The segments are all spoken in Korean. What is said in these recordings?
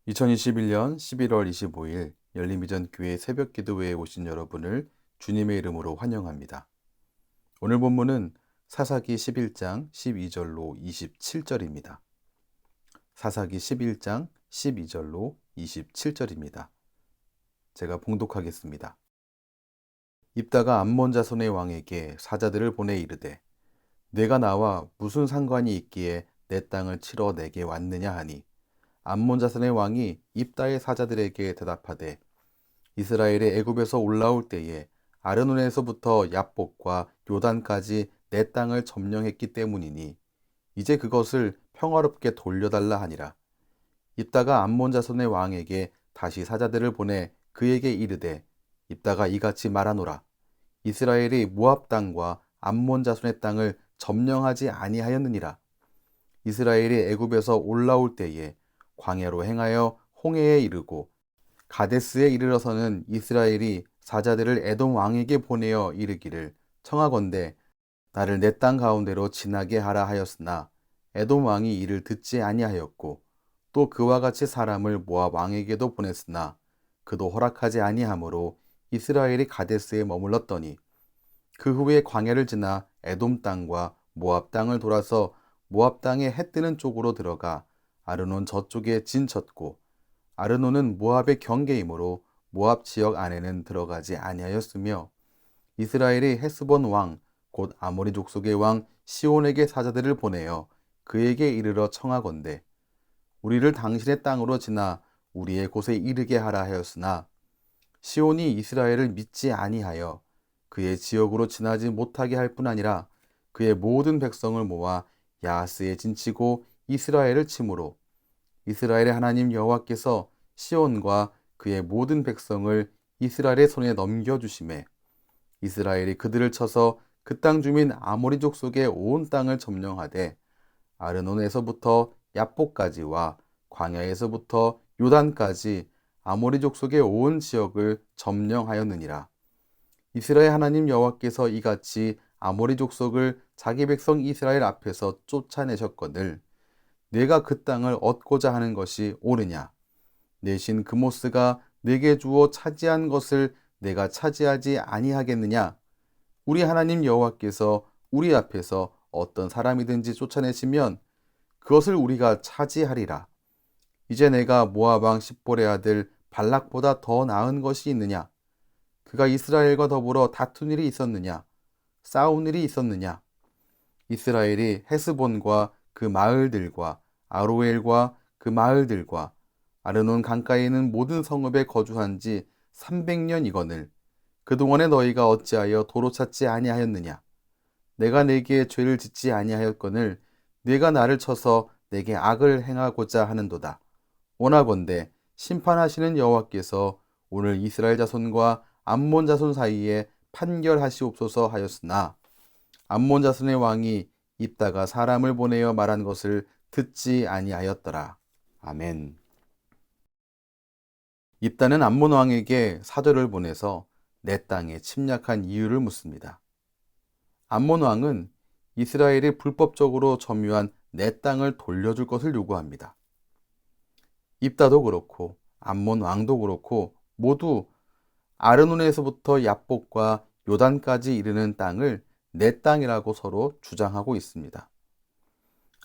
2021년 11월 25일 열림비전 교회 새벽 기도회에 오신 여러분을 주님의 이름으로 환영합니다. 오늘 본문은 사사기 11장 12절로 27절입니다. 사사기 11장 12절로 27절입니다. 제가 봉독하겠습니다. 입다가 암몬 자손의 왕에게 사자들을 보내 이르되 내가 나와 무슨 상관이 있기에 내 땅을 치러 내게 왔느냐 하니 암몬 자손의 왕이 입다의 사자들에게 대답하되 이스라엘의 애굽에서 올라올 때에 아르논에서부터 야복과 요단까지 내 땅을 점령했기 때문이니 이제 그것을 평화롭게 돌려달라 하니라. 입다가 암몬 자손의 왕에게 다시 사자들을 보내 그에게 이르되 입다가 이같이 말하노라. 이스라엘이 모압 땅과 암몬 자손의 땅을 점령하지 아니하였느니라. 이스라엘이 애굽에서 올라올 때에 광야로 행하여 홍해에 이르고 가데스에 이르러서는 이스라엘이 사자들을 에돔 왕에게 보내어 이르기를 청하건대 나를 내 땅 가운데로 지나게 하라 하였으나 에돔 왕이 이를 듣지 아니하였고 또 그와 같이 사람을 모압 왕에게도 보냈으나 그도 허락하지 아니하므로 이스라엘이 가데스에 머물렀더니 그 후에 광야를 지나 에돔 땅과 모압 땅을 돌아서 모압 땅의 해 뜨는 쪽으로 들어가 아르논 저쪽에 진쳤고 아르논은 모압의 경계이므로 모압 지역 안에는 들어가지 아니하였으며 이스라엘이 헤스본 왕 곧 아모리 족속의 왕 시온에게 사자들을 보내어 그에게 이르러 청하건대 우리를 당신의 땅으로 지나 우리의 곳에 이르게 하라 하였으나 시온이 이스라엘을 믿지 아니하여 그의 지역으로 지나지 못하게 할 뿐 아니라 그의 모든 백성을 모아 야하스에 진치고 이스라엘을 치므로 이스라엘의 하나님 여호와께서 시온과 그의 모든 백성을 이스라엘의 손에 넘겨주심에 이스라엘이 그들을 쳐서 그 땅 주민 아모리 족속의 온 땅을 점령하되 아르논에서부터 야복까지와 광야에서부터 요단까지 아모리 족속의 온 지역을 점령하였느니라. 이스라엘 하나님 여호와께서 이같이 아모리 족속을 자기 백성 이스라엘 앞에서 쫓아내셨거늘 내가 그 땅을 얻고자 하는 것이 옳으냐? 내 신 그모스가 내게 주어 차지한 것을 내가 차지하지 아니하겠느냐? 우리 하나님 여호와께서 우리 앞에서 어떤 사람이든지 쫓아내시면 그것을 우리가 차지하리라. 이제 내가 모압 왕 십볼의 아들 발락보다 더 나은 것이 있느냐? 그가 이스라엘과 더불어 다툰 일이 있었느냐? 싸운 일이 있었느냐? 이스라엘이 헤스본과 그 마을들과 아로엘과 그 마을들과 아르논 강가에 있는 모든 성읍에 거주한 지 300년이거늘 그동안에 너희가 어찌하여 도로 찾지 아니하였느냐? 내가 내게 죄를 짓지 아니하였거늘 네가 나를 쳐서 내게 악을 행하고자 하는도다. 원하건대 심판하시는 여호와께서 오늘 이스라엘 자손과 암몬 자손 사이에 판결하시옵소서 하였으나 암몬 자손의 왕이 입다가 사람을 보내어 말한 것을 듣지 아니하였더라. 아멘. 입다는 암몬 왕에게 사절을 보내서 내 땅에 침략한 이유를 묻습니다. 암몬 왕은 이스라엘이 불법적으로 점유한 내 땅을 돌려줄 것을 요구합니다. 입다도 그렇고 암몬 왕도 그렇고 모두 아르논에서부터 야복과 요단까지 이르는 땅을 내 땅이라고 서로 주장하고 있습니다.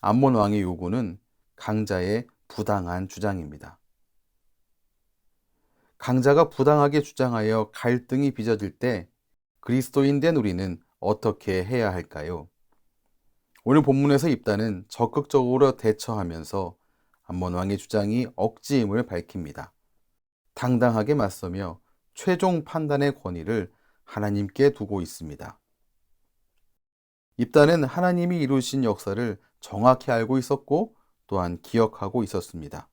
암몬 왕의 요구는 강자의 부당한 주장입니다. 강자가 부당하게 주장하여 갈등이 빚어질 때 그리스도인 된 우리는 어떻게 해야 할까요? 오늘 본문에서 입다는 적극적으로 대처하면서 암몬 왕의 주장이 억지임을 밝힙니다. 당당하게 맞서며 최종 판단의 권위를 하나님께 두고 있습니다. 입다는 하나님이 이루신 역사를 정확히 알고 있었고 또한 기억하고 있었습니다.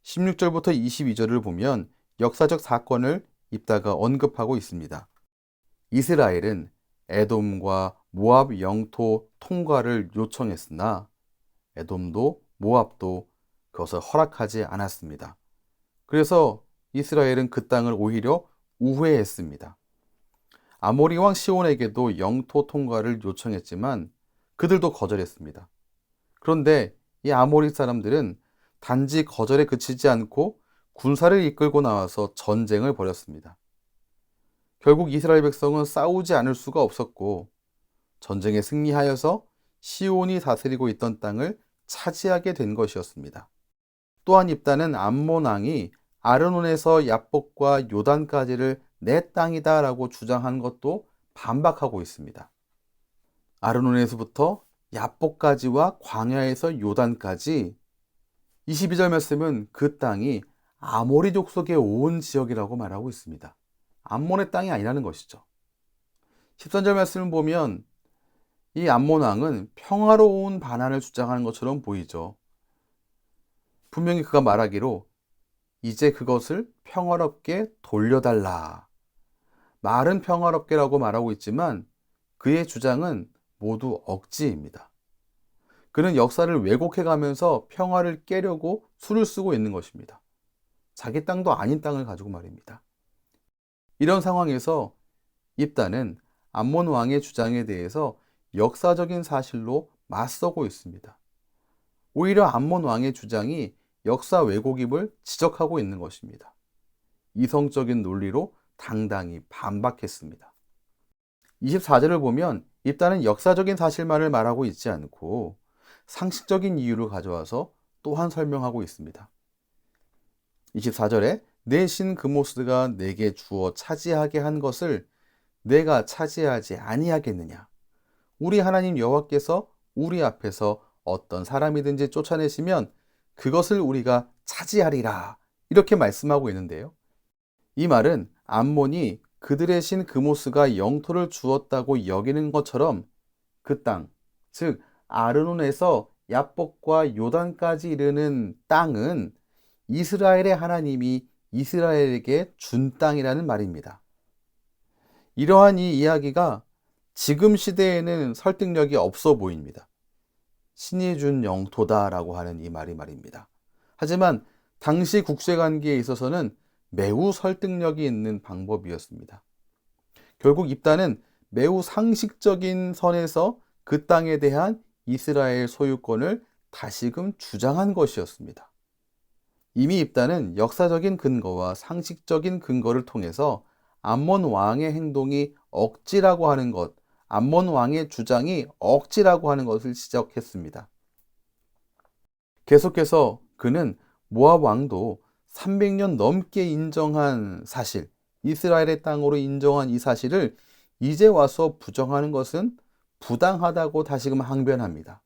16절부터 22절을 보면 역사적 사건을 입다가 언급하고 있습니다. 이스라엘은 에돔과 모압 영토 통과를 요청했으나 에돔도 모압도 그것을 허락하지 않았습니다. 그래서 이스라엘은 그 땅을 오히려 우회했습니다. 아모리 왕 시온에게도 영토 통과를 요청했지만 그들도 거절했습니다. 그런데 이 아모리 사람들은 단지 거절에 그치지 않고 군사를 이끌고 나와서 전쟁을 벌였습니다. 결국 이스라엘 백성은 싸우지 않을 수가 없었고 전쟁에 승리하여서 시온이 다스리고 있던 땅을 차지하게 된 것이었습니다. 또한 입다는 암몬 왕이 아르논에서 야복과 요단까지를 내 땅이다 라고 주장한 것도 반박하고 있습니다. 아르논에서부터 야복까지와 광야에서 요단까지 22절 말씀은 그 땅이 아모리 족속의 온 지역이라고 말하고 있습니다. 암몬의 땅이 아니라는 것이죠. 13절 말씀을 보면 이 암몬 왕은 평화로운 반환을 주장하는 것처럼 보이죠. 분명히 그가 말하기로 이제 그것을 평화롭게 돌려달라. 말은 평화롭게라고 말하고 있지만 그의 주장은 모두 억지입니다. 그는 역사를 왜곡해가면서 평화를 깨려고 수를 쓰고 있는 것입니다. 자기 땅도 아닌 땅을 가지고 말입니다. 이런 상황에서 입다는 암몬 왕의 주장에 대해서 역사적인 사실로 맞서고 있습니다. 오히려 암몬 왕의 주장이 역사 왜곡임을 지적하고 있는 것입니다. 이성적인 논리로 당당히 반박했습니다. 24절을 보면 입다는 역사적인 사실만을 말하고 있지 않고 상식적인 이유를 가져와서 또한 설명하고 있습니다. 24절에 내 신 그모스가 내게 주어 차지하게 한 것을 내가 차지하지 아니하겠느냐. 우리 하나님 여호와께서 우리 앞에서 어떤 사람이든지 쫓아내시면 그것을 우리가 차지하리라. 이렇게 말씀하고 있는데요. 이 말은 암몬이 그들의 신 그모스가 영토를 주었다고 여기는 것처럼 그 땅, 즉 아르논에서 야복과 요단까지 이르는 땅은 이스라엘의 하나님이 이스라엘에게 준 땅이라는 말입니다. 이러한 이 이야기가 지금 시대에는 설득력이 없어 보입니다. 신이 준 영토다라고 하는 이 말이 말입니다. 하지만 당시 국제관계에 있어서는 매우 설득력이 있는 방법이었습니다. 결국 입다는 매우 상식적인 선에서 그 땅에 대한 이스라엘 소유권을 다시금 주장한 것이었습니다. 이미 입다는 역사적인 근거와 상식적인 근거를 통해서 암몬 왕의 행동이 억지라고 하는 것, 암몬 왕의 주장이 억지라고 하는 것을 지적했습니다. 계속해서 그는 모압 왕도 300년 넘게 인정한 사실, 이스라엘의 땅으로 인정한 이 사실을 이제 와서 부정하는 것은 부당하다고 다시금 항변합니다.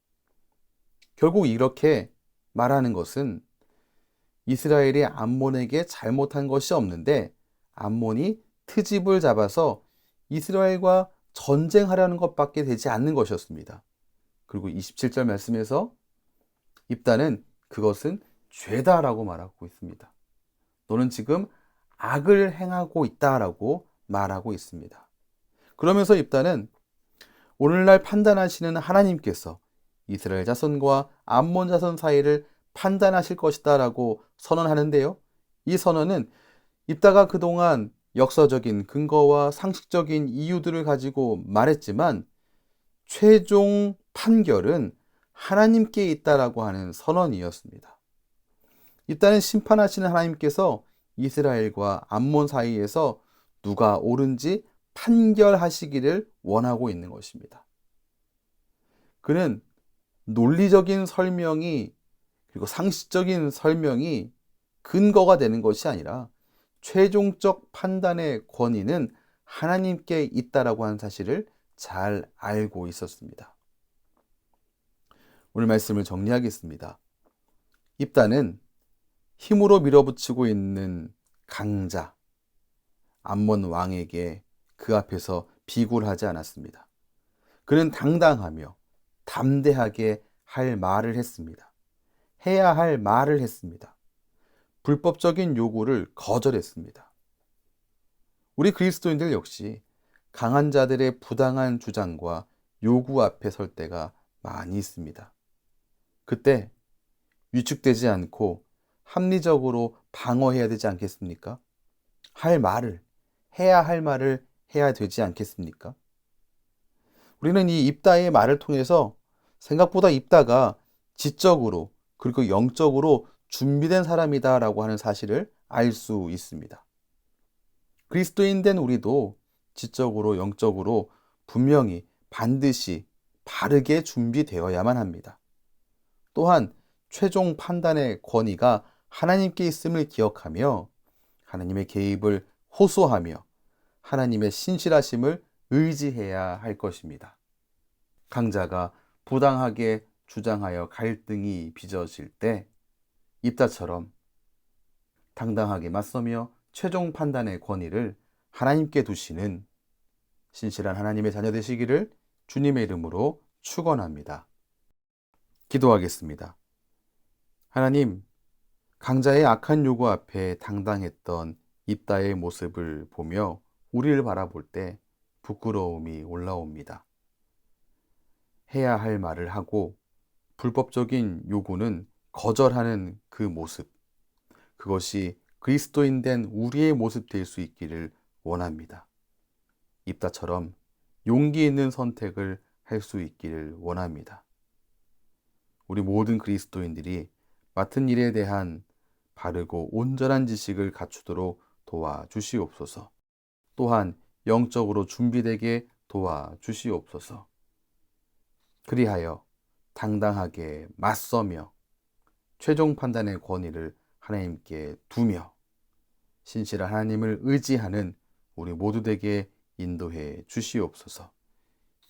결국 이렇게 말하는 것은 이스라엘이 암몬에게 잘못한 것이 없는데 암몬이 트집을 잡아서 이스라엘과 전쟁하려는 것밖에 되지 않는 것이었습니다. 그리고 27절 말씀에서 입다는 그것은 죄다라고 말하고 있습니다. 너는 지금 악을 행하고 있다라고 말하고 있습니다. 그러면서 입다는 오늘날 판단하시는 하나님께서 이스라엘 자손과 암몬 자손 사이를 판단하실 것이다 라고 선언하는데요. 이 선언은 입다가 그동안 역사적인 근거와 상식적인 이유들을 가지고 말했지만 최종 판결은 하나님께 있다라고 하는 선언이었습니다. 입다는 심판하시는 하나님께서 이스라엘과 암몬 사이에서 누가 옳은지 판결하시기를 원하고 있는 것입니다. 그는 논리적인 설명이 그리고 상식적인 설명이 근거가 되는 것이 아니라 최종적 판단의 권위는 하나님께 있다라고 하는 사실을 잘 알고 있었습니다. 오늘 말씀을 정리하겠습니다. 입다는 힘으로 밀어붙이고 있는 강자 암몬 왕에게 그 앞에서 비굴하지 않았습니다. 그는 당당하며 담대하게 할 말을 했습니다. 해야 할 말을 했습니다. 불법적인 요구를 거절했습니다. 우리 그리스도인들 역시 강한 자들의 부당한 주장과 요구 앞에 설 때가 많이 있습니다. 그때 위축되지 않고 합리적으로 방어해야 되지 않겠습니까? 해야 할 말을 해야 되지 않겠습니까? 우리는 이 입다의 말을 통해서 생각보다 입다가 지적으로 그리고 영적으로 준비된 사람이다라고 하는 사실을 알 수 있습니다. 그리스도인 된 우리도 지적으로 영적으로 분명히 반드시 바르게 준비되어야만 합니다. 또한 최종 판단의 권위가 하나님께 있음을 기억하며 하나님의 개입을 호소하며 하나님의 신실하심을 의지해야 할 것입니다. 강자가 부당하게 주장하여 갈등이 빚어질 때 입다처럼 당당하게 맞서며 최종 판단의 권위를 하나님께 두시는 신실한 하나님의 자녀 되시기를 주님의 이름으로 축원합니다. 기도하겠습니다. 하나님, 강자의 악한 요구 앞에 당당했던 입다의 모습을 보며 우리를 바라볼 때 부끄러움이 올라옵니다. 해야 할 말을 하고 불법적인 요구는 거절하는 그 모습, 그것이 그리스도인 된 우리의 모습 될 수 있기를 원합니다. 입다처럼 용기 있는 선택을 할 수 있기를 원합니다. 우리 모든 그리스도인들이 맡은 일에 대한 바르고 온전한 지식을 갖추도록 도와주시옵소서. 또한 영적으로 준비되게 도와주시옵소서. 그리하여 당당하게 맞서며 최종 판단의 권위를 하나님께 두며 신실한 하나님을 의지하는 우리 모두 되게 인도해 주시옵소서.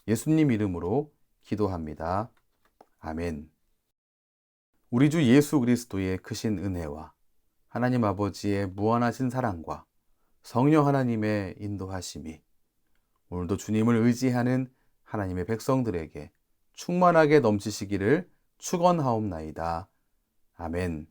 예수님 이름으로 기도합니다. 아멘. 우리 주 예수 그리스도의 크신 은혜와 하나님 아버지의 무한하신 사랑과 성령 하나님의 인도하심이 오늘도 주님을 의지하는 하나님의 백성들에게 충만하게 넘치시기를 축원하옵나이다. 아멘.